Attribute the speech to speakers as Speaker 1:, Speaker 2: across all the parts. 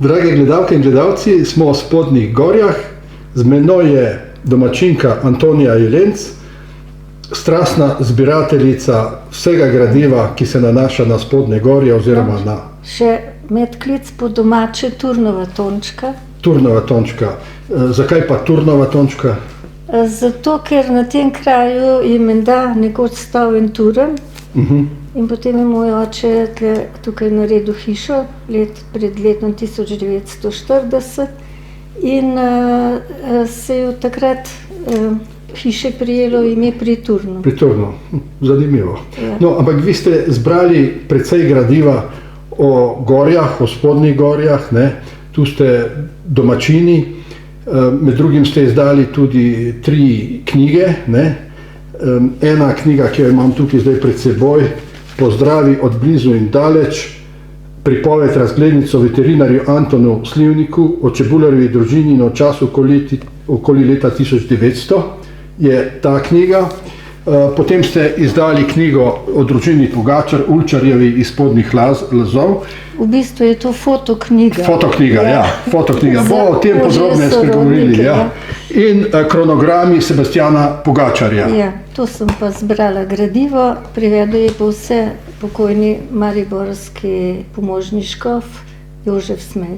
Speaker 1: Drage gledalke in gledalci, smo v Spodnjih gorjah, z menoj je domačinka Antonija Jelenc, strastna zbirateljica vsega gradiva, ki se nanaša na Spodnje gorje oziroma na...
Speaker 2: Še medklic po domače Turnova Tončka.
Speaker 1: Turnova Tončka. Zakaj pa Turnova Tončka?
Speaker 2: Zato, ker na tem kraju je menda nekoč stal en turn. In potem je moj oče tukaj naredil hišo pred letom 1940 in se je od takrat hiše prijelo ime Pri Turnu.
Speaker 1: Pri Turnu, zanimivo.
Speaker 2: Ja.
Speaker 1: No, ampak vi ste zbrali precej gradiva o gorjah, o Spodnjih gorjah, ne? Tu ste domačini, med drugim ste izdali tudi 3 knjige, ne? Ena knjiga, ki jo imam tukaj zdaj pred seboj, Pozdravi od blizu in daleč, pripoved razglednic o veterinarju Antonu Slivniku, o čebularjevi družini in o času okoli leta 1900 je ta knjiga. Potem ste izdali knjigo o družini Pogačar, Ulčarjevi iz Spodnjih Lazov.
Speaker 2: V bistvu je to fotoknjiga.
Speaker 1: Fotoknjiga, ja. Fotoknjiga. Bomo o tem podrobneje spregovorili. Ja. In kronogrami Sebastiana Pogačarja.
Speaker 2: Ja, to sem pa zbrala gradivo, privedel je pa vse pokojni mariborski pomožni škof Jožef Smej.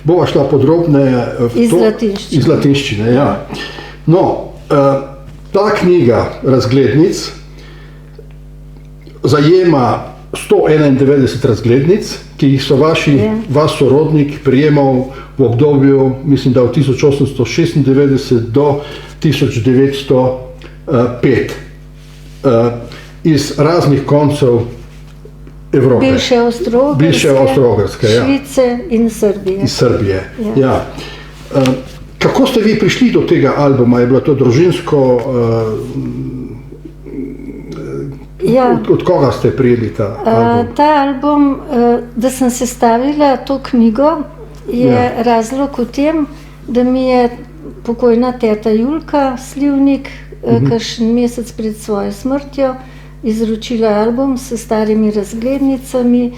Speaker 1: Bova šla podrobneje v to.
Speaker 2: Iz latinščine.
Speaker 1: Iz latinščine, ja. No, ta knjiga razglednic zajema 191 razglednic, ki jih so vaš sorodnik prijemal v obdobju, mislim, da od 1896 do 1905 iz raznih koncev Evrope.
Speaker 2: Bivše Avstro-Ogrske,
Speaker 1: ja.
Speaker 2: Švice in Srbije.
Speaker 1: Iz Srbije,
Speaker 2: ja.
Speaker 1: Kako ste vi prišli do tega albuma? Je bilo to družinsko?
Speaker 2: Ja.
Speaker 1: Od koga ste prijeli ta album?
Speaker 2: Ta album, da sem sestavila to knjigo, je razlog v tem, da mi je pokojna teta Julka Slivnik kakšen mesec pred svojo smrtjo izročila album s starimi razglednicami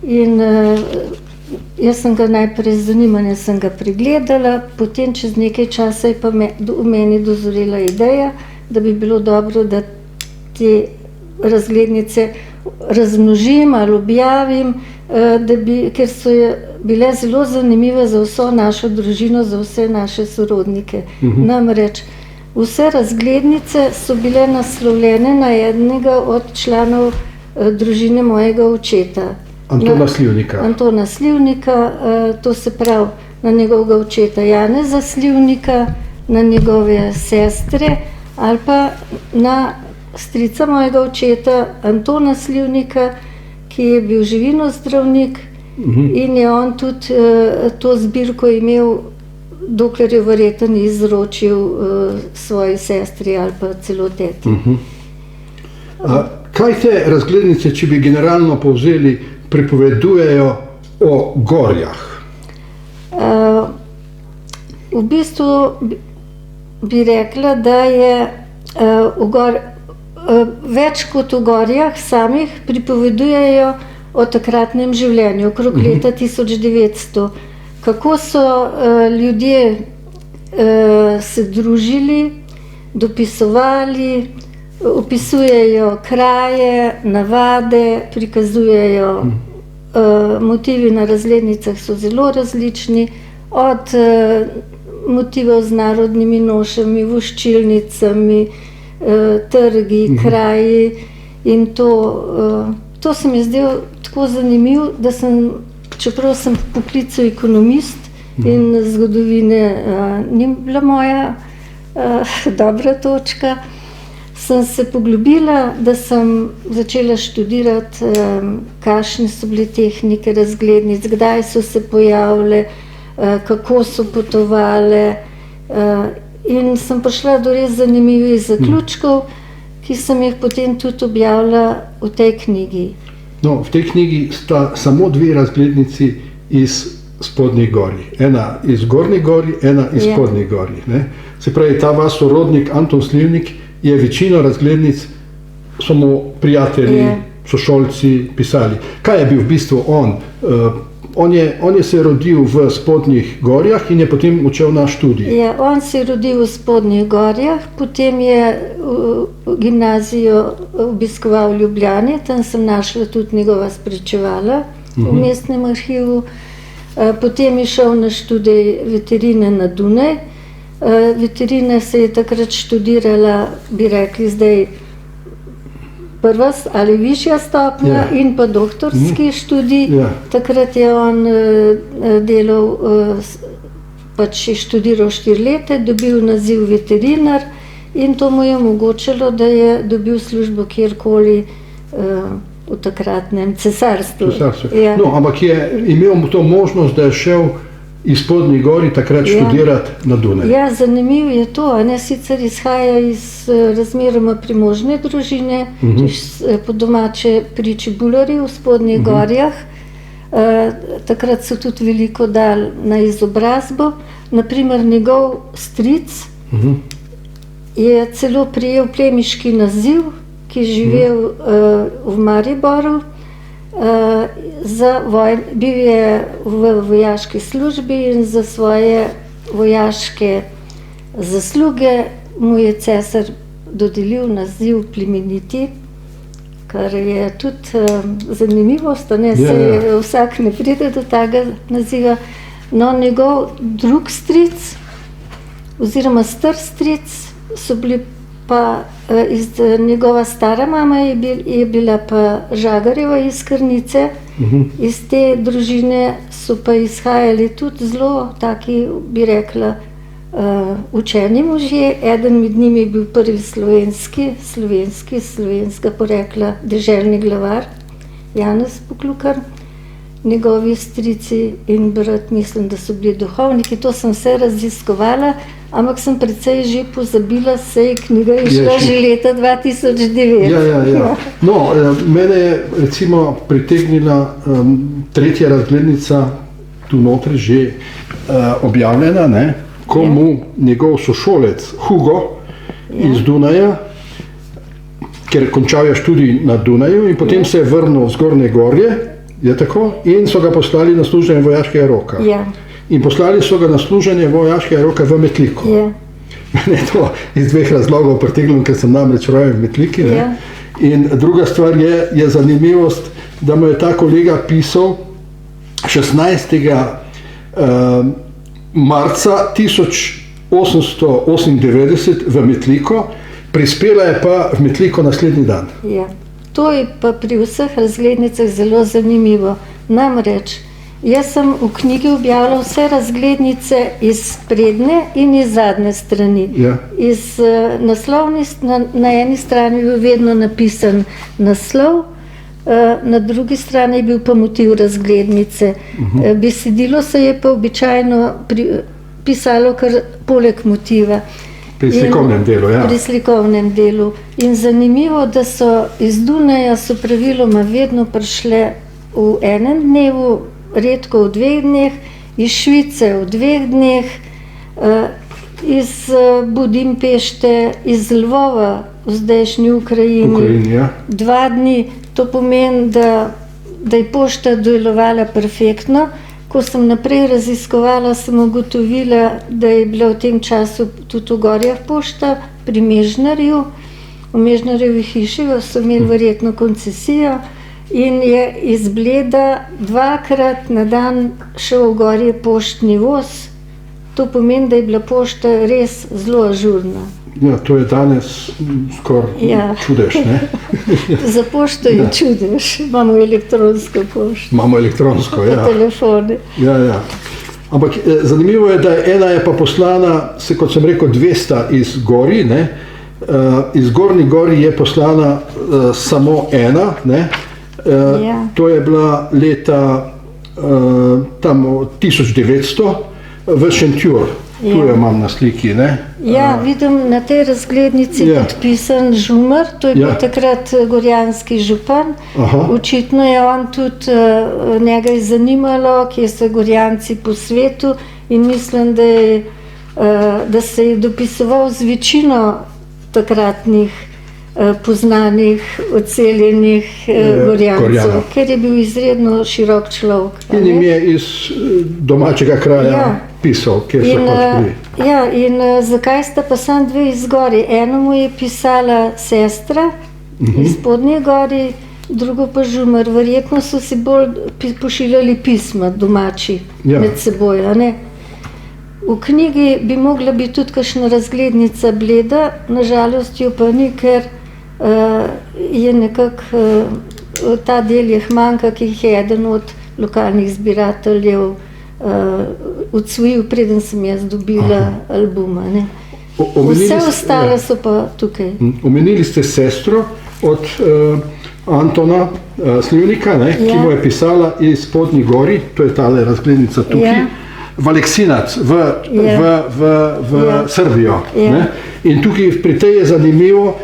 Speaker 2: in jaz sem ga najprej z zanimanjem sem ga pregledala, potem čez nekaj časa je pa v meni dozorela ideja, da bi bilo dobro, da te razglednice razmnožim ali objavim, ker so bile zelo zanimive za vso našo družino, za vse naše sorodnike. Namreč vse razglednice so bile naslovljene na enega od članov družine mojega očeta.
Speaker 1: Antona Slivnika.
Speaker 2: Antona Slivnika, to se pravi na njegovega očeta Janeza Slivnika, na njegove sestre ali pa na strica mojega očeta Antona Slivnika, ki je bil živinozdravnik in je on tudi to zbirko imel, dokler je verjetno izročil svoji sestri ali pa celo teti.
Speaker 1: Kaj te razglednice, če bi generalno povzeli, pripovedujejo o gorjah?
Speaker 2: V bistvu bi rekla, da je več kot v gorjah samih pripovedujejo o takratnem življenju, okrog leta 1900. Kako so ljudje se družili, dopisovali, opisujejo kraje, navade, prikazujejo motivi na razglednicah so zelo različni, od motivov z narodnimi nošami, voščilnicami, trgi, kraji in to se mi je zdelo tako zanimivo, da sem, čeprav sem po poklicu ekonomist in zgodovine ni bila moja dobra točka, sem se poglobila, da sem začela študirati, kakšne so bile tehnike razglednic, kdaj so se pojavile, kako so potovale, in sem prišla do res zanimivih zaključkov, ki sem jih potem tudi objavila v tej knjigi.
Speaker 1: No, v tej knjigi sta samo 2 razglednici iz Spodnjih gorij. Ena iz Gornjih gorij, ena iz Spodnjih gorij. Se pravi, ta vaš sorodnik Anton Slivnik je večino razglednic samo prijatelji, sošolci pisali. Kaj je bil v bistvu on? on je se rodil v Spodnjih Gorjah in je potem odšel na študij.
Speaker 2: Ja, on se je rodil v Spodnjih Gorjah, potem je gimnazijo obiskoval v Ljubljani, tam sem našla tudi njegova spričevala v mestnem arhivu. Potem je šel na študij veterine na Dunaj. Veterina se je takrat študirala, bi rekli zdaj, prva ali višja stopnja in pa doktorski študij. Takrat je on delal, pač je študiral 4 leta, dobil naziv veterinar in to mu je omogočilo, da je dobil službo kjerkoli v takratnem cesarstvu.
Speaker 1: Ja. No, ampak je imel to možnost, da je šel iz Spodnjih Gorij takrat študirati na Dunaj.
Speaker 2: Ja, zanimivo je to, ne, sicer izhaja iz razmeroma premožne družine, po domače pri Čebularju v Spodnjih Gorjah. Takrat so tudi veliko dali na izobrazbo. Naprimer, njegov stric je celo prejel plemiški naziv, ki je živel v Mariboru. Bil je v vojaški službi in za svoje vojaške zasluge mu je cesar dodelil naziv plemeniti, kar je tudi zanimivost, vsak ne pride do tega naziva. No, njegov drug stric oziroma star stric so bili pa njegova stara mama je bila pa Žagarjeva iz Krnice. Iz te družine so pa izhajali tudi zelo taki, bi rekla, učeni možje. Eden med njimi je bil prvi slovenskega porekla deželni glavar, Janez Poklukar. Njegovi strici in brat, mislim, da so bili duhovniki. To sem vse raziskovala, ampak sem precej že pozabila, saj knjiga je šla že leta 2009.
Speaker 1: Ja. No, mene je recimo pritegnila tretja razglednica, tu notri že objavljena, ne, ko mu njegov sošolec Hugo iz Dunaja, ker končal je študij na Dunaju in potem se je vrnil v Zgornje Gorje, je tako, in so ga poslali na služenje vojaškega roka. In poslali so ga na služenje vojaškega roka v Metliko. Mene je to iz 2 razlogov pritegnilo, ker sem namreč rojen v Metliki. In druga stvar je zanimivost, da mu je ta kolega pisal 16. Marca 1898 v Metliko, prispela je pa v Metliko naslednji dan.
Speaker 2: To je pa pri vseh razglednicah zelo zanimivo. Namreč, jaz sem v knjigi objavila vse razglednice iz prednje in iz zadnje strani. Iz na eni strani je bil vedno napisan naslov, na drugi strani je bil pa motiv razglednice. Besedilo se je pa običajno pisalo kar poleg motiva.
Speaker 1: Pri slikovnem delu, ja.
Speaker 2: Pri slikovnem delu. In zanimivo, da so iz Dunaja so praviloma vedno prišle v enem dnevu, redko v 2 dneh, iz Švice v 2 dneh, iz Budimpešte, iz Lvova v zdajšnji Ukrajini 2 dni. To pomeni, da je pošta delovala perfektno. Ko sem naprej raziskovala, sem ugotovila, da je bila v tem času tudi v Gorjah pošta pri Mežnarju. V Mežnarjevi hiši so imeli verjetno koncesijo in je iz Bleda 2-krat na dan šel v Gorje poštni voz. To pomeni, da je bila pošta res zelo ažurna.
Speaker 1: Ja, to je danes skoraj čudež, ne?
Speaker 2: Za pošto je čudež. Imamo elektronsko pošto.
Speaker 1: Imamo elektronsko, ja.
Speaker 2: Pa telefone.
Speaker 1: Ja. Ampak zanimivo je, da ena je pa poslana, kot sem rekel, 200 iz Gorij, ne? Iz Gornjih Gorij je poslana samo ena, ne? To je bila leta tam 1900 v Šentjur. Tu jo imam na sliki, ne?
Speaker 2: Ja, vidim na tej razglednici podpisan Žumar, to je bil takrat gorjanski župan. Očitno je on tudi, njega je zanimalo, kje so Gorjanci po svetu in mislim, da se je dopisoval z večino takratnih poznanih, odseljenih Gorjancev, ker je bil izredno širok človek.
Speaker 1: In jim je iz domačega kraja pisal, kjer so pač bili.
Speaker 2: Ja, in zakaj sta pa samo dve iz Gori? Eno mu je pisala sestra iz Spodnje Gori, drugo pa žumar. Verjetno so si bolj pošiljali pisma domači med seboj, a ne? V knjigi bi mogla biti tudi kakšna razglednica bleda, nažalost jo pa ni, ker je nekako ta del jih manjka, ki jih je eden od lokalnih zbirateljev odsvojil, preden sem jaz dobila albuma. Ne. Vse ostale so pa tukaj.
Speaker 1: Omenili ste sestro od Antona Slivnika, ki mu je pisala iz Spodnjih Gori, to je tale razglednica tukaj, v Aleksinac, v Srbijo. Ne? In tukaj pri tej je zanimivo,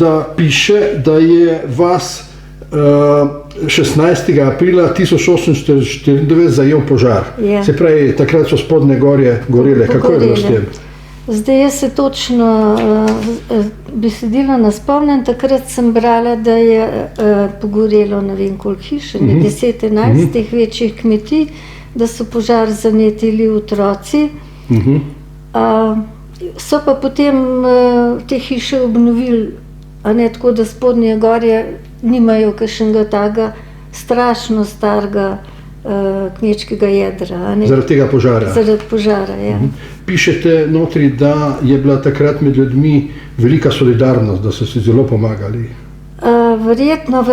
Speaker 1: da piše, da je vas 16. aprila 1894 zajel požar. Se pravi, takrat so Spodnje Gorje gorele. Kako je bilo s tem?
Speaker 2: Zdaj jaz se točno besedila ne spomnim, takrat sem brala, da je pogorelo ne vem koliko hiš, 10-11 teh večjih kmetij, da so požar zanetili otroci. So pa potem te hiše obnovili, a ne tako, da Spodnje Gorje nimajo kakšnega takega strašno starega kmečkega jedra.
Speaker 1: Zaradi tega požara?
Speaker 2: Zaradi požara, ja.
Speaker 1: Pišete notri, da je bila takrat med ljudmi velika solidarnost, da so si zelo pomagali.
Speaker 2: Verjetno,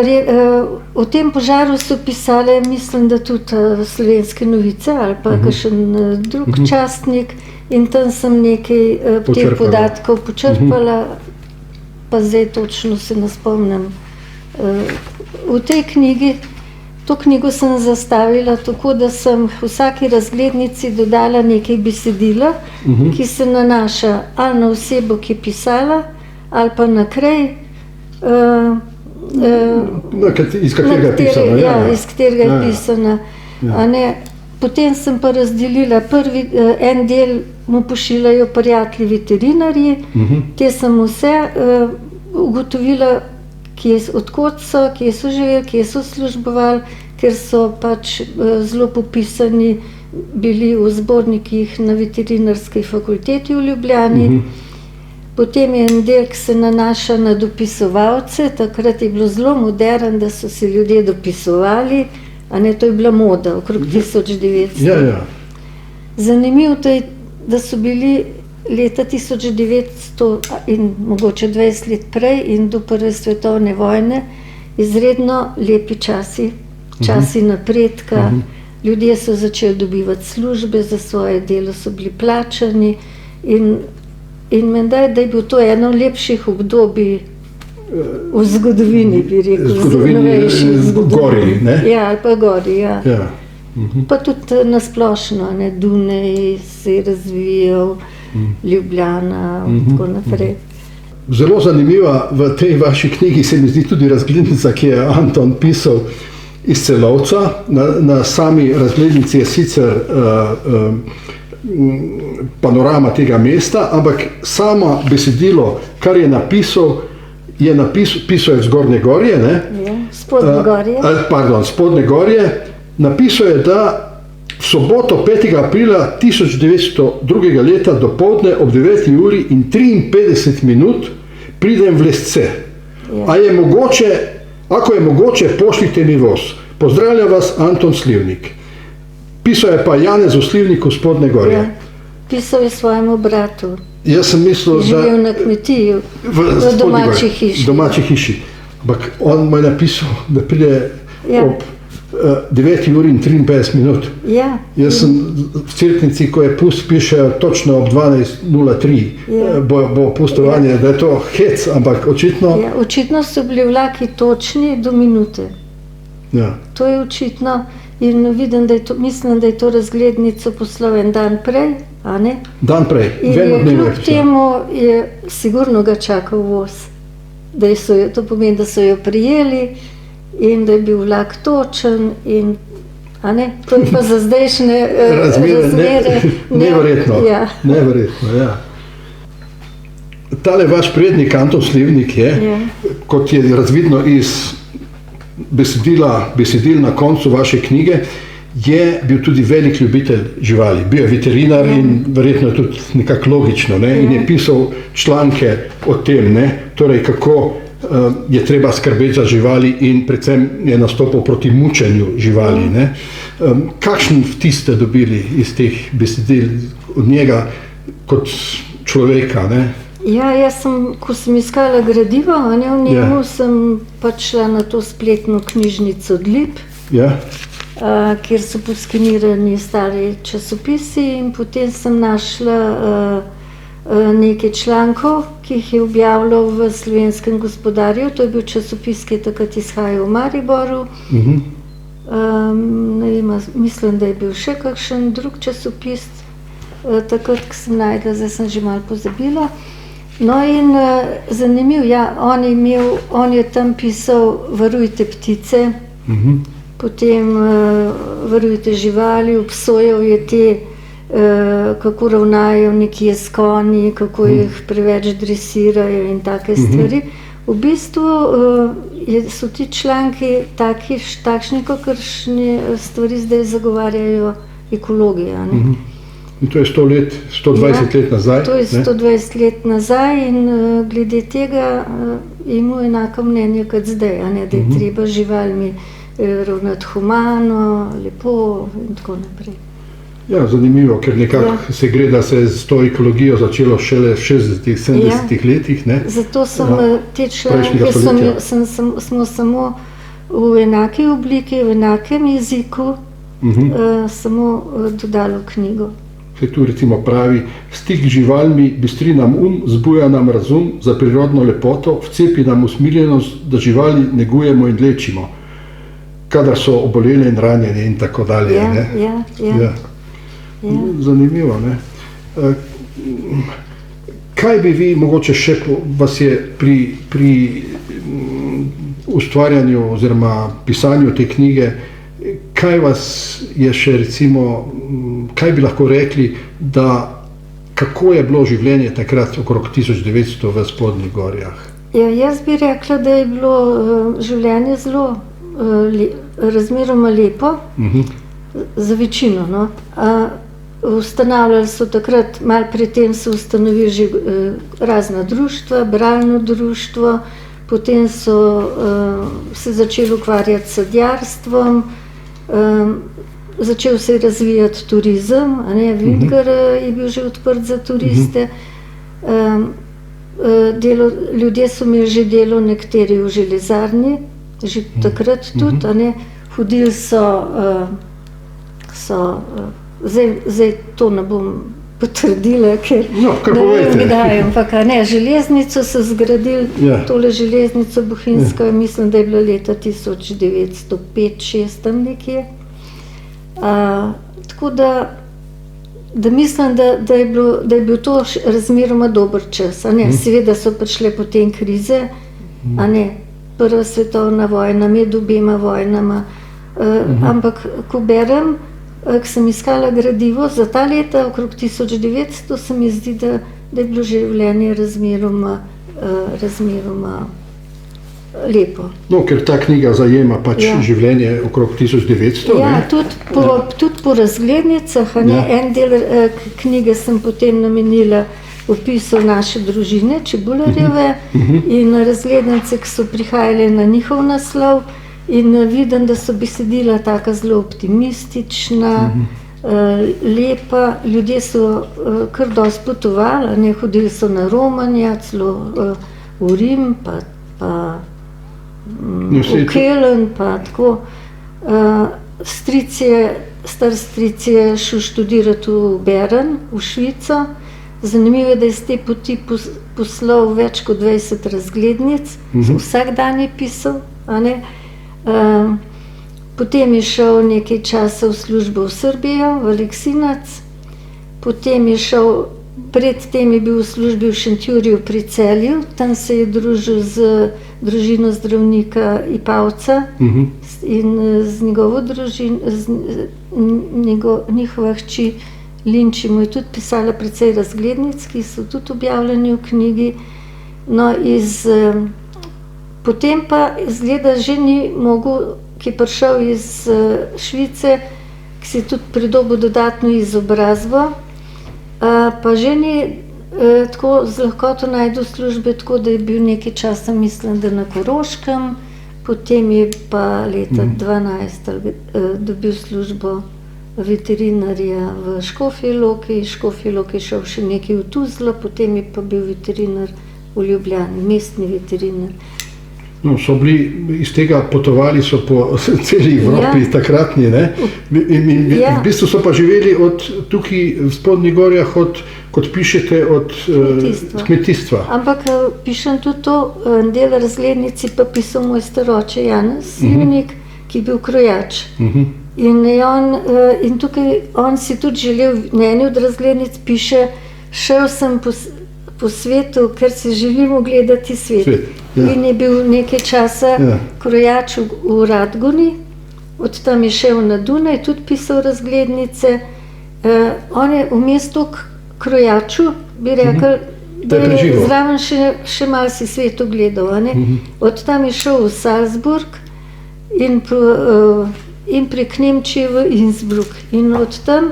Speaker 2: o tem požaru so pisale, mislim, da tudi Slovenske novice ali pa kakšen drug častnik, in tam sem nekaj teh podatkov počrpala, pa zdaj točno se ne spomnim. V tej knjigi, to knjigo sem zastavila tako, da sem v vsaki razglednici dodala nekaj besedila, ki se nanaša ali na osebo, ki je pisala, ali pa na kraj,
Speaker 1: iz katerega je pisana.
Speaker 2: Iz katerega je pisana. Potem sem pa razdelila en del, mu pošiljajo prijatelji veterinarji, te sem vse ugotovila, odkot so, kje so živeli, kje so službovali, ker so pač zelo popisani bili v zbornikih na veterinarski fakulteti v Ljubljani. Potem je en del, ki se nanaša na dopisovalce, takrat je bilo zelo modern, da so se ljudje dopisovali, a ne, to je bila moda, okrog 1900. Zanimivo je, da so bili leta 1900 in mogoče 20 let prej in do prve svetovne vojne izredno lepi časi, časi napredka. Ljudje so začeli dobivati službe, za svoje delo so bili plačani in menda je, da je bil to eno lepših obdobij v zgodovini, bi rekel, novejših
Speaker 1: Gori, ne?
Speaker 2: Ja, ali pa Gori, ja. Pa tudi nasplošno, ne, Dunaj se je razvijal, Ljubljana in tako naprej.
Speaker 1: Zelo zanimiva v tej vaši knjigi se mi zdi tudi razglednica, ki je Anton pisal iz Celovca. Na sami razglednici je sicer panorama tega mesta, ampak samo besedilo, kar je napisal, pisal je Zgornje Gorje, ne?
Speaker 2: Spodnje Gorje.
Speaker 1: Pardon, Spodnje Gorje. Napisal je, da v soboto 5. aprila 1902. leta dopoldne ob 9. uri in 53 minut pridem v Lesce. Ako je mogoče, pošljite mi voz. Pozdravlja vas Anton Slivnik. Pisal je pa Janezu Slivniku Spodnje Gorje.
Speaker 2: Pisal je svojemu bratu.
Speaker 1: Jaz sem mislil, da
Speaker 2: živel na kmetiji, v domači hiši.
Speaker 1: Domači hiši. Ampak on mu je napisal, da pride ob 9 uri in 53 minut. Jaz sem v Cerknici, ko je pust, piše točno ob 12:03 bo pustovanje, da je to hec, ampak očitno...
Speaker 2: Očitno so bili vlaki točni do minute. To je očitno in vidim, mislim, da je to razglednico poslal en dan prej, a ne?
Speaker 1: Dan prej,
Speaker 2: in kljub temu je sigurno ga čakal voz. To pomeni, da so jo prijeli in da je bil vlak točen in, a ne, to je pa za zdajšnje razmere
Speaker 1: neverjetno. Neverjetno, ja. tale vaš prednik Anton Slivnik je, kot je razvidno iz besedil na koncu vaše knjige, je bil tudi velik ljubitelj živali. Bil je veterinar in verjetno je tudi nekako logično, ne? In je pisal članke o tem, ne? Torej kako je treba skrbeti za živali in predvsem je nastopil proti mučenju živali. Ne? Kakšen vtis ste dobili iz teh besedil od njega kot človeka? Ne?
Speaker 2: Ja, jaz sem, ko sem iskala gradivo, v njemu sem pač šla na to spletno knjižnico Dlip, kjer so poskenirani stari časopisi in potem sem našla nekaj člankov, ki jih je objavljal v Slovenskem gospodarju. To je bil časopis, ki je takrat izhajal v Mariboru. Ne vem, mislim, da je bil še kakšen drug časopis, takrat, ko sem najdla, zdaj sem že malo pozabila. No in zanimiv, ja, on je tam pisal Varujte ptice, potem Varujte živali, obsojal je te, kako ravnajo nekje s konji, kako jih preveč dresirajo in take stvari. V bistvu so ti članki takšni, kakršne stvari zdaj zagovarjajo ekologi.
Speaker 1: In to je 120 let nazaj?
Speaker 2: To je 120 let nazaj in glede tega je imel enako mnenje kot zdaj, da je treba živalmi ravnati humano, lepo in tako naprej.
Speaker 1: Ja, zanimivo, ker nekako se gre, da se je s to ekologijo začelo šele v 60-ih, 70-ih letih. Ne?
Speaker 2: Zato sem te članke, smo samo v enaki obliki, v enakem jeziku, samo dodali v knjigo.
Speaker 1: Se tu recimo pravi, stik z živalmi bistri nam zbuja nam razum za prirodno lepoto, vcepi nam usmiljenost, da živali negujemo in lečimo, kadar so obolele in ranjene in tako dalje. Ja. Zanimivo, ne? Kaj bi vi mogoče še vas je pri ustvarjanju oziroma pisanju te knjige, kaj vas je še recimo, kaj bi lahko rekli, kako je bilo življenje takrat okrog 1900 v Spodnjih Gorjah?
Speaker 2: Ja, jaz bi rekla, da je bilo življenje zelo razmeroma lepo, za večino, no. Ustanavljali so takrat, malo pred tem so ustanovili že razna društva, bralno društvo, potem so se začeli ukvarjati s sadjarstvom, začel se je razvijati turizem, Vidgar je bil že odprt za turiste, ljudje so imeli že delo nekateri v železarni, že takrat tudi, hodili so, zdaj to ne bom potrdila, ker ne vem kdaj, ampak železnico so zgradili, tole železnico bohinjsko, mislim, da je bila leta 1905-6 tam nekje. Tako da mislim, da je bil to razmeroma dober čas. Seveda so prišle potem krize, Prva svetovna vojna, med obema vojnama, ampak ko berem, ko sem iskala gradivo za ta leta, okrog 1900, se mi zdi, da je bilo življenje razmeroma lepo.
Speaker 1: No, ker ta knjiga zajema pač življenje okrog 1900.
Speaker 2: Ja, tudi po razglednicah, en del knjige sem potem namenila opisu naše družine, Čebularjeve, in razglednice, ki so prihajale na njihov naslov, in vidim, da so besedila taka zelo optimistična, lepa, ljudje so kar dosti potovali, hodili so na romanja, celo v Rim, pa v Köln, pa tako. Star stric je šel študirati v Bern, v Švico. Zanimivo je, da je z te poti poslal več kot 20 razglednic, vsak dan je pisal, potem je šel nekaj časa v službo v Srbijo, v Aleksinac, potem je šel, predtem je bil v službi v Šentjurju pri Celju, tam se je družil z družino zdravnika Ipavca in z njegovo družino, njihova hči Linči mu je tudi pisala precej razglednic, ki so tudi objavljeni v knjigi. No, potem pa izgleda že ni mogel, ki je prišel iz Švice, ki si tudi pridobil dodatno izobrazbo, pa že ni tako z lahkoto najdel službe, tako da je bil nekaj časa, mislim, da na Koroškem, potem je pa leta 12 dobil službo veterinarja v Škofji Loki, iz Škofje Loke šel še nekaj v Tuzlo, potem je pa bil veterinar v Ljubljani, mestni veterinar.
Speaker 1: No, so bili, iz tega potovali so po celi Evropi, takratni, ne? In v bistvu so pa živeli od tukaj v Spodnjih Gorjah, kot pišete, od kmetijstva.
Speaker 2: Ampak pišem tudi to, del razglednici pa pisal moj staroče Janez Slivnik, ki je bil krojač. In tukaj on si tudi želel, na eni od razglednic piše, šel sem po svetu, ker si želim ogledati svet. In je bil nekaj časa krojač v Radguni, od tam je šel na Dunaj, tudi pisal razglednice. On je vmes toliko krojaču, bi rekel, da je zraven še malo si svet ogledal. Od tam je šel v Salzburg in prek Nemčije v Innsbruck. In od tam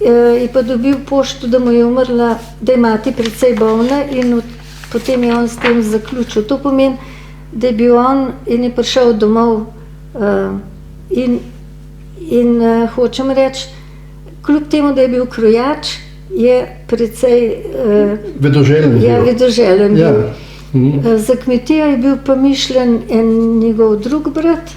Speaker 2: je pa dobil pošto, da mu je umrla, da je mati precej bolna, in potem je on s tem zaključil. To pomeni, da je bil on in je prišel domov in hočem reči, kljub temu, da je bil krojač, je precej vedoželjen bil. Za kmetijo je bil pa mišljen en njegov drug brat,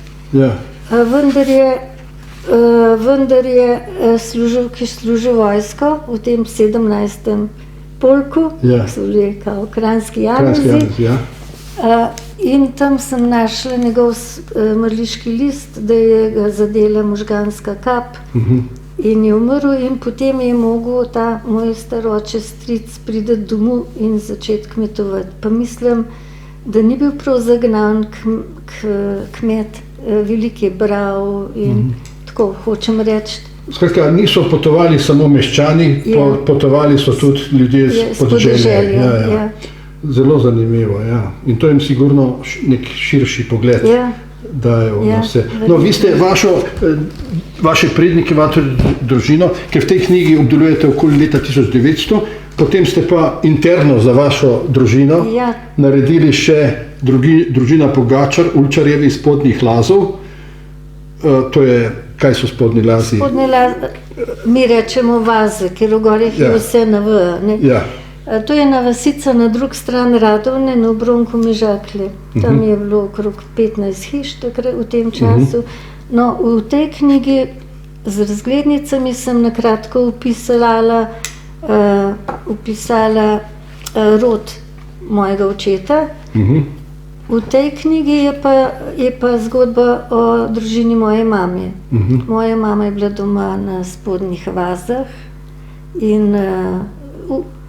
Speaker 2: vendar je služil vojsko v tem 17. polku, ki so bili kao kranjski janezi. In tam sem našla njegov mrliški list, da je ga zadela možganska kap in je umrl, in potem je mogel ta moj staroče stric priti domov in začeti kmetovati. Pa mislim, da ni bil prav zagnan kmet, veliko je bral in tako hočem reči.
Speaker 1: Skratka, niso potovali samo meščani, potovali so tudi ljudje z podeželja. Zelo zanimivo, ja. In to jim sigurno nek širši pogled dajo na vse. No, vi ste vaše prednike, vašo družino, ki v tej knjigi obdelujete okoli leta 1900, potem ste pa interno za vašo družino naredili še družina Pogačar, Ulčarjevi iz Spodnjih Lazov. To je, kaj so Spodnji Lazi?
Speaker 2: Spodnji Lazi, mi rečemo vaze, ker v gorjah je vse na V. To je ena vasica na drugi strani Radovne, na obronku Mežaklje. Tam je bilo okrog 15 hiš takrat v tem času. No, v tej knjigi z razglednicami sem nakratko opisala rod mojega očeta. V tej knjigi je pa zgodba o družini moje mame. Moja mama je bila doma na Spodnjih Vazah in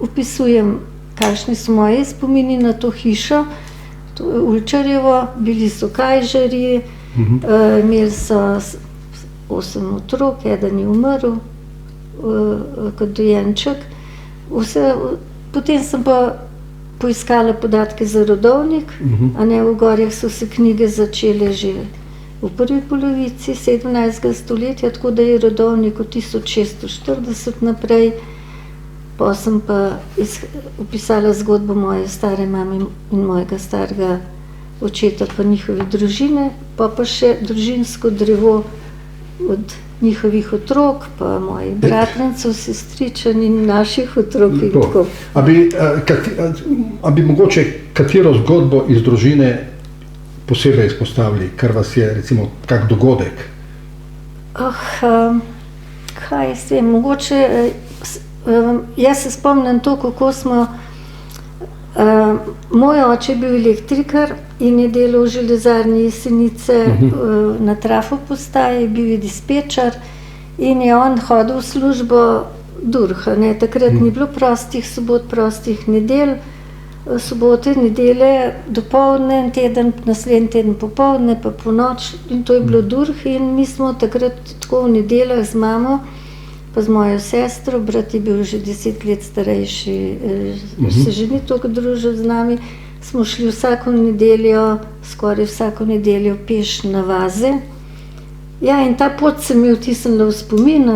Speaker 2: opisujem, kakšni so moji spomini na to hišo, to je Ulčarjevo, bili so kajžarji, imeli so 8 otrok, eden je umrl kot dojenček. Potem sem pa poiskala podatke za rodovnik, a ne, v gorjah so se knjige začele že v prvi polovici 17. stoletja, tako da je rodovnik od 1640 naprej. Pa sem pa opisala zgodbo moje stare mame in mojega starega očeta pa njihove družine, pa še družinsko drevo od njihovih otrok, pa mojih bratrancev, sestričen in naših otrok.
Speaker 1: A bi mogoče katero zgodbo iz družine posebej izpostavili, kar vas je, recimo, kak dogodek?
Speaker 2: Kaj jaz vem, mogoče jaz se spomnim to, kako smo, moj oče je bil elektrikar in je delal v železarni Jesenice na trafopostaji, bil je dispečar in je on hodil v službo Durha. Takrat ni bilo prostih sobot, prostih nedelj, sobote, nedelje, dopoldne, naslednji teden popoldne, pa ponoč, in to je bilo Durh. In mi smo takrat tako v nedeljah z mamo pa z mojo sestro, brat je bil že 10 let starejši, se že ni toliko družil z nami, smo šli vsako nedeljo, skoraj vsako nedeljo peš na vaze. Ja, in ta pot se mi je vtisnila v spomin,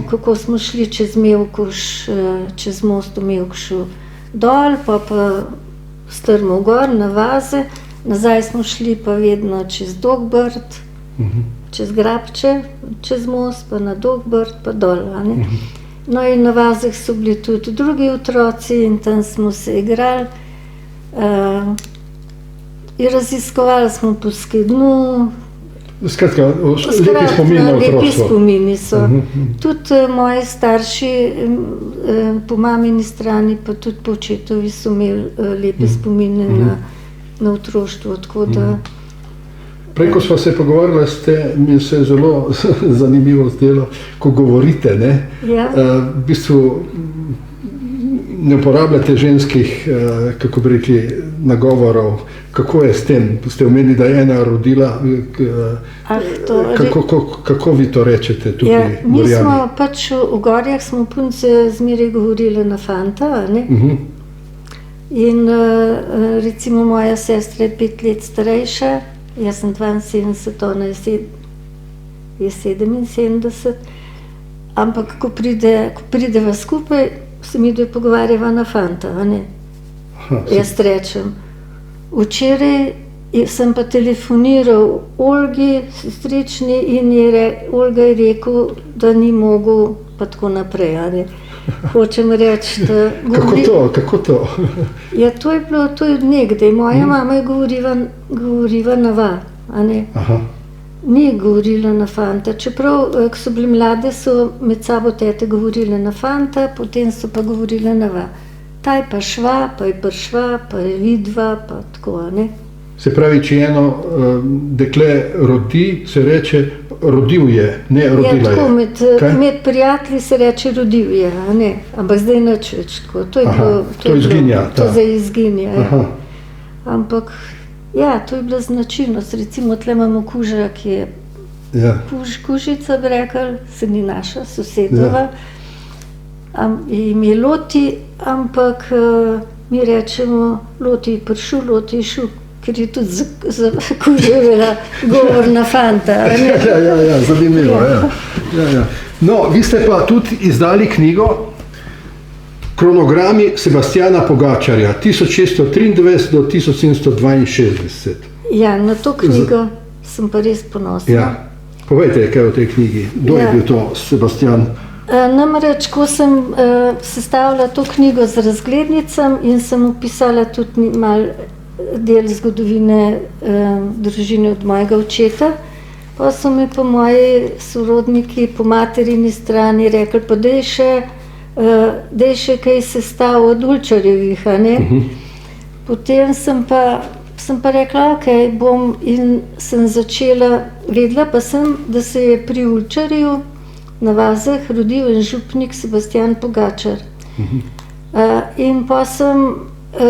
Speaker 2: kako smo šli čez Mevkuš, čez most v Mevkušu dol, pa strmo gor na vaze, nazaj smo šli pa vedno čez Dogbrt, čez Grabče, čez most, pa na Dogbrt, pa dol. No in na vazah so bili tudi drugi otroci in tam smo se igrali. In raziskovali smo po Skednu.
Speaker 1: Skratka, lepi spomini na otroštvo.
Speaker 2: Lepi spomini so. Tudi moji starši, po mamini strani, pa tudi po očetovi so imeli lepe spomine na otroštvo, tako da...
Speaker 1: Prej, ko smo se pogovarjali, mi se je zelo zanimivo zdelo, ko govorite, ne?
Speaker 2: Ja.
Speaker 1: V bistvu ne uporabljate ženskih, kako bi rekli, nagovorov. Kako je s tem? Ste omenili, da je ena rodila. Kako vi to rečete tukaj?
Speaker 2: Ja, mi smo pač v Gorjah, smo punce zmeraj govorile na fanta, ne? In recimo moja sestra je 5 let starejša, jaz sem 72, ona je 77, ampak ko prideva skupaj, se mi dve pogovarjava na fanta, ne? Jaz rečem. Včeraj sem pa telefoniral Olgi, sestrični, in Olga je rekel, da ni mogel, pa tako naprej, ne? Hočem reči, da...
Speaker 1: Kako to?
Speaker 2: Ja, to je bilo, to je nekdaj. Moja mama je govoriva na va, a ne? Ni govorila na fanta. Čeprav, ko so bili mlade, so med sabo tete govorile na fanta, potem so pa govorile na va. Ta je pa šva, pa je prišva, pa je vidva, pa tako, ne?
Speaker 1: Se pravi, če eno dekle rodi, se reče rodil je, ne rodila je.
Speaker 2: Ja, tako, med prijatelji se reče rodil je, a ne? Ampak zdaj nič več tako.
Speaker 1: To izginja.
Speaker 2: To zdaj izginja, ja. Ampak, ja, to je bila značilnost. Recimo, tle imamo kuža, ki je kužica, bi rekli, se ni naša, sosedova. Ime je Loti, ampak mi rečemo, Loti je prišel, Loti je šel, ker je tudi za kuževela govor na fanta.
Speaker 1: Ja, zanimivo, ja. No, vi ste pa tudi izdali knjigo Kronogrami Sebastiana Pogačarja, 1623 do 1762.
Speaker 2: Ja, na to knjigo sem pa res ponosna.
Speaker 1: Ja, povejte, kaj je v tej knjigi, kdo je bil to Sebastian?
Speaker 2: Namreč, ko sem sestavila to knjigo z razglednicami in sem opisala tudi malo del zgodovine družine od mojega očeta, pa so mi pa moji sorodniki po materini strani rekli, pa daj še kaj sestav od Ulčarjevih, a ne? Potem sem pa rekla, ok, bom, in sem začela, vedela pa sem, da se je pri Ulčarju na vazah rodil en župnik Sebastian Pogačar. In pa sem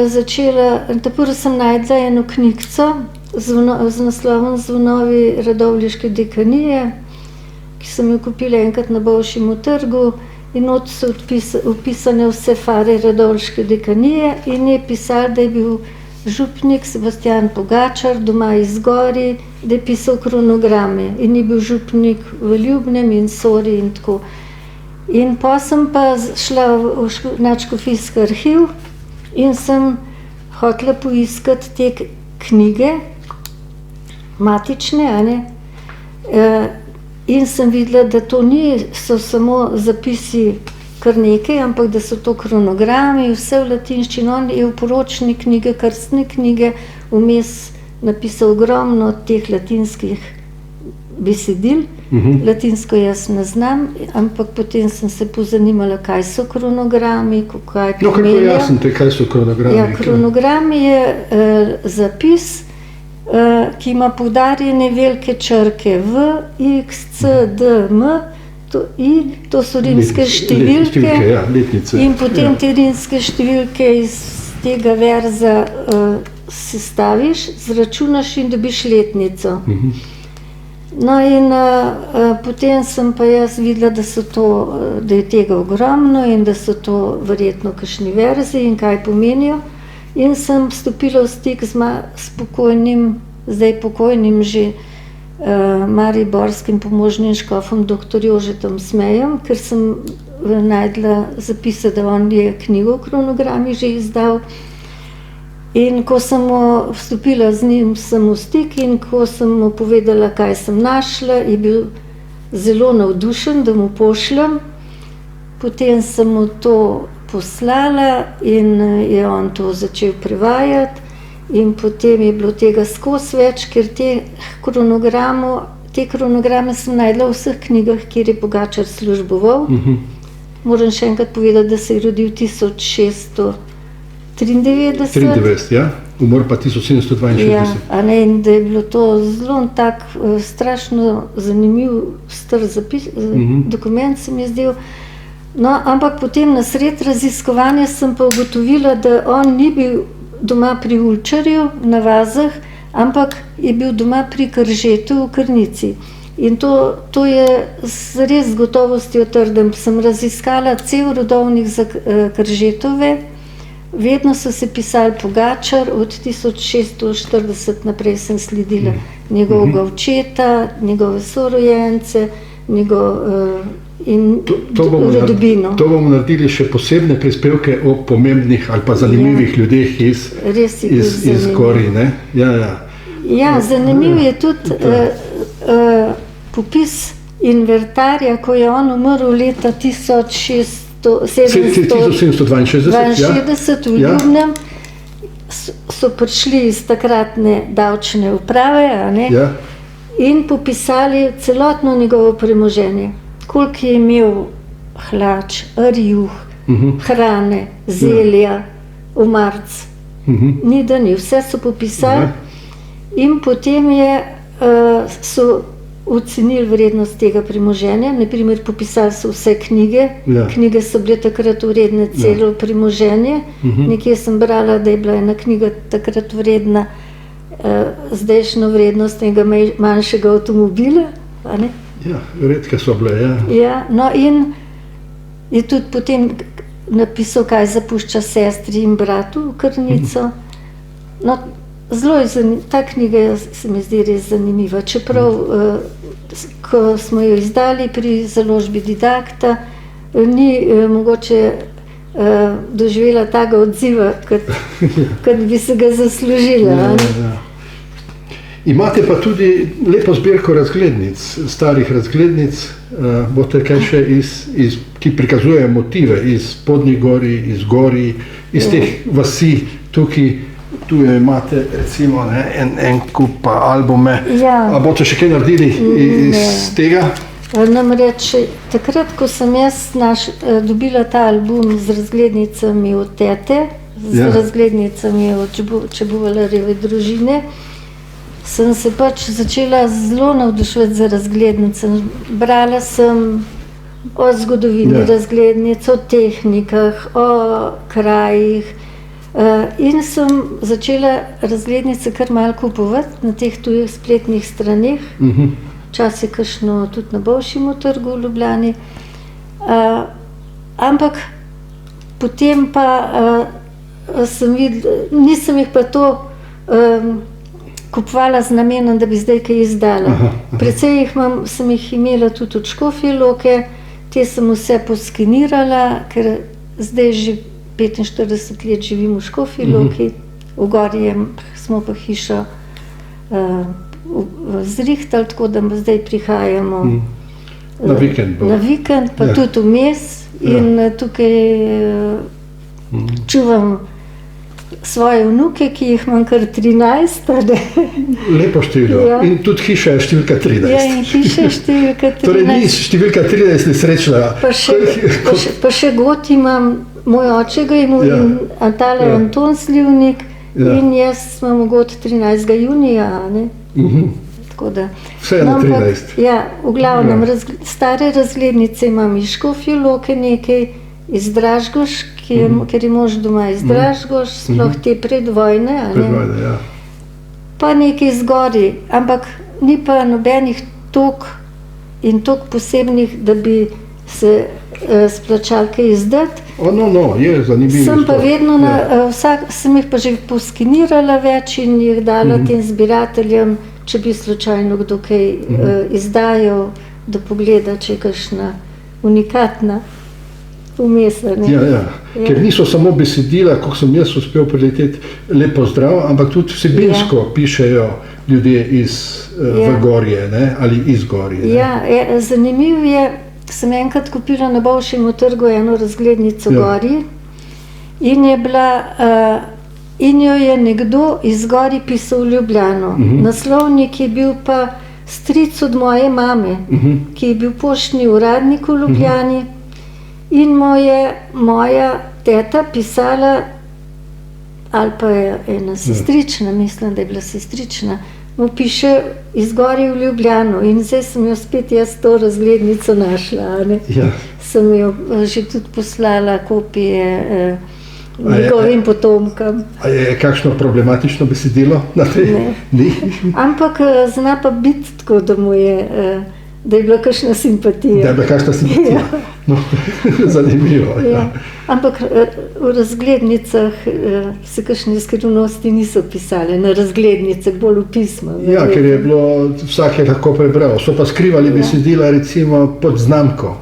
Speaker 2: začela, prvo sem najdla eno knjigico z naslovom Zvonovi Radovljiške dekanije, ki sem jo kupila enkrat na Bolšjemu trgu, in od so opisane vse fare Radovljiške dekanije in je pisal, da je bil župnik Sebastian Pogačar doma iz Gori, da je pisal kronograme in je bil župnik v Ljubnem in Sori in tako. In pa sem pa šla v nadškofijski arhiv in sem hotela poiskati te knjige, matične, a ne? In sem videla, da to so samo zapisi kar nekaj, ampak da so to kronogrami, vse v latinščini. On je v poročni knjige, krstne knjige, vmes napisal ogromno teh latinskih besedil. Latinsko jaz ne znam, ampak potem sem se pozanimala, kaj so kronogrami, kaj pomenijo.
Speaker 1: No, kako jasnite, kaj so kronogrami?
Speaker 2: Ja, kronogram je zapis, ki ima poudarjene velike črke V, X, C, D, M, to so rimske številke, in potem te rimske številke iz tega verza sestaviš, zračunaš in dobiš letnico. No in potem sem pa jaz videla, da je tega ogromno in da so to verjetno kakšni verzi in kaj pomenijo. In sem stopila v stik s pokojnim, zdaj pokojnim že mariborskim pomožnim škofom dr. Jožetom Smejem, ker sem najdla zapise, da on je knjigo o kronogramih že izdal. In ko sem vstopila z njim, sem v stik in ko sem mu povedala, kaj sem našla, je bil zelo navdušen, da mu pošljem. Potem sem mu to poslala in je on to začel prevajati in potem je bilo tega skozi več, ker te kronograme sem najdla v vseh knjigah, kjer je Pogačar služboval. Moram še enkrat povedati, da se je rodil 1693,
Speaker 1: ja, umor pa 1762.
Speaker 2: Ja, in da je bilo to zelo tak strašno zanimiv star zapis, dokument se mi je zdel. No, ampak potem na sred raziskovanja sem pa ugotovila, da on ni bil doma pri Ulčarju na Vazah, ampak je bil doma pri Kržetu v Krnici. In to je z res gotovostjo trdim. Sem raziskala cel rodovnik za Kržetove, vedno so se pisali Pogačar, od 1640 naprej sem sledila njegovega očeta, njegove sorojence, in rodobino.
Speaker 1: To bomo naredili še posebne prispevke o pomembnih ali pa zanimivih ljudeh iz Gorij, ne?
Speaker 2: Ja, zanimiv je tudi popis inventarja, ko je on umrl leta 1762 v Ljubnem, so prišli iz takratne davčne uprave, in popisali celotno njegovo premoženje. Koliko je imel hlač, rjuh, hrane, zelja, omarc. Ni da ni, vse so popisali in potem so ocenili vrednost tega premoženja. Naprimer, popisali so vse knjige. Knjige so bile takrat vredne celo premoženje. Nekje sem brala, da je bila ena knjiga takrat vredna zdajšnjo vrednost enega manjšega avtomobila.
Speaker 1: Ja, redke so bile,
Speaker 2: ja. No in je tudi potem napisal, kaj zapušča sestri in bratu v Krnico. No, zelo je ta knjiga se mi zdi res zanimiva, čeprav ko smo jo izdali pri založbi Didakta, ni mogoče doživela tega odziva, kot bi se ga zaslužila.
Speaker 1: Imate pa tudi lepo zbirko razglednic, starih razglednic, boste kaj še ki prikazujejo motive iz Spodnjih Gorij, iz Gorij, iz teh vasi tukaj. Tu imate recimo en kup albume. A boste še kaj naredili iz tega?
Speaker 2: Namreč takrat, ko sem jaz dobila ta album z razglednicami od tete, z razglednicami od Čebularjeve družine, sem se pač začela zelo navduševati za razglednice. Brala sem o zgodovini razglednic, o tehnikah, o krajih in sem začela razglednice kar malo kupovati na teh tujih spletnih straneh, včasih kakšno tudi na Bolšjemu trgu v Ljubljani. Ampak potem pa sem videla, nisem jih pa to kupovala z namenom, da bi zdaj kaj izdala. Precej sem jih imela tudi od Škofje Loke, te sem vse poskenirala, ker zdaj že 45 let živim v Škofji Loki, v Gorji smo pa hišo zrihtali, tako da zdaj prihajamo na vikend, pa tudi vmes in tukaj čuvam svoje vnuke, ki jih imam kar 13.
Speaker 1: Lepo število. In tudi hiša je številka 13.
Speaker 2: Ja, in hiša je številka 13.
Speaker 1: Torej ni številka 13 nesrečna.
Speaker 2: Pa še god imam, moj oče ga imel in tale Anton Slivnik in jaz imam god 13. junija.
Speaker 1: Vse na 13.
Speaker 2: Ja, v glavnem, stare razglednice imam iz Škofje Loke nekaj, iz Dražgoš, ker je mož doma iz Dražgoš, sploh te predvojne.
Speaker 1: Predvojne, ja.
Speaker 2: Pa nekaj iz Gorij, ampak ni pa nobenih toliko in toliko posebnih, da bi se splačali kaj izdati.
Speaker 1: No, je zanimivo.
Speaker 2: Sem pa vedno, sem jih pa že poskenirala več in jih dala tem zbirateljem, če bi slučajno kdo kaj izdajal, da pogleda, če je kakšna unikatna vmesa.
Speaker 1: Ja. Ker niso samo besedila, kot sem jaz uspel preleteti, lep pozdrav, ampak tudi vsebinsko pišejo ljudje v Gorje, ne? Ali iz Gorje.
Speaker 2: Ja, zanimivo je, sem enkrat kupila na Bolšjem trgu eno razglednico Gorji in je bila, in jo je nekdo iz Gorji pisal v Ljubljano. Naslovnik je bil pa stric od moje mame, ki je bil poštni uradnik v Ljubljani in mu je moja teta pisala, ali pa je ena sestrična, mislim, da je bila sestrična, mu piše iz Gorje v Ljubljano in zdaj sem jo spet jaz to razglednico našla. Sem jo že tudi poslala kopije njegovim potomkam.
Speaker 1: A je kakšno problematično besedilo na tej?
Speaker 2: Ne. Ampak zna pa biti tako, da mu je, da je bila kakšna simpatija.
Speaker 1: Da je bila kakšna simpatija. No, zanimivo.
Speaker 2: Ampak v razglednicah se kakšne skrivnosti niso pisale, na razglednice, bolj v pisma.
Speaker 1: Ja, ker je bilo, vsak je lahko prebral. So pa skrivali besedila recimo pod znamko.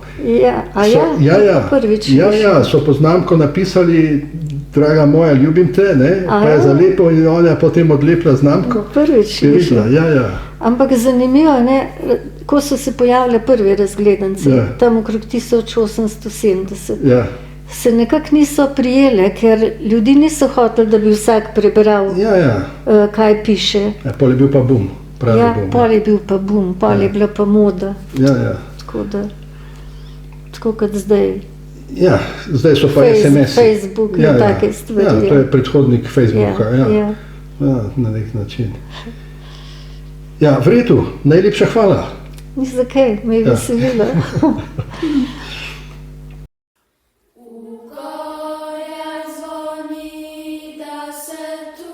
Speaker 2: Prvič.
Speaker 1: So pod znamko napisali, draga moja, ljubim te, pa je zalepil in ona je potem odlepila znamko.
Speaker 2: Prvič. Ampak zanimivo, ko so se pojavile prve razglednice, tam okrog 1870, se nekako niso prijele, ker ljudi niso hoteli, da bi vsak prebral, kaj piše.
Speaker 1: Pol je bil pa bum, pravi bum.
Speaker 2: Pol je bil pa bum, pol je bila pa moda. Tako kot zdaj.
Speaker 1: Ja, zdaj so pa SMS-i.
Speaker 2: Facebook in take stvari.
Speaker 1: Ja, to je predhodnik Facebooka, na nek način. Ja, v redu, najlepša hvala.
Speaker 2: Ni za kaj, me je veselilo.
Speaker 3: U gorja zvoni, da se tu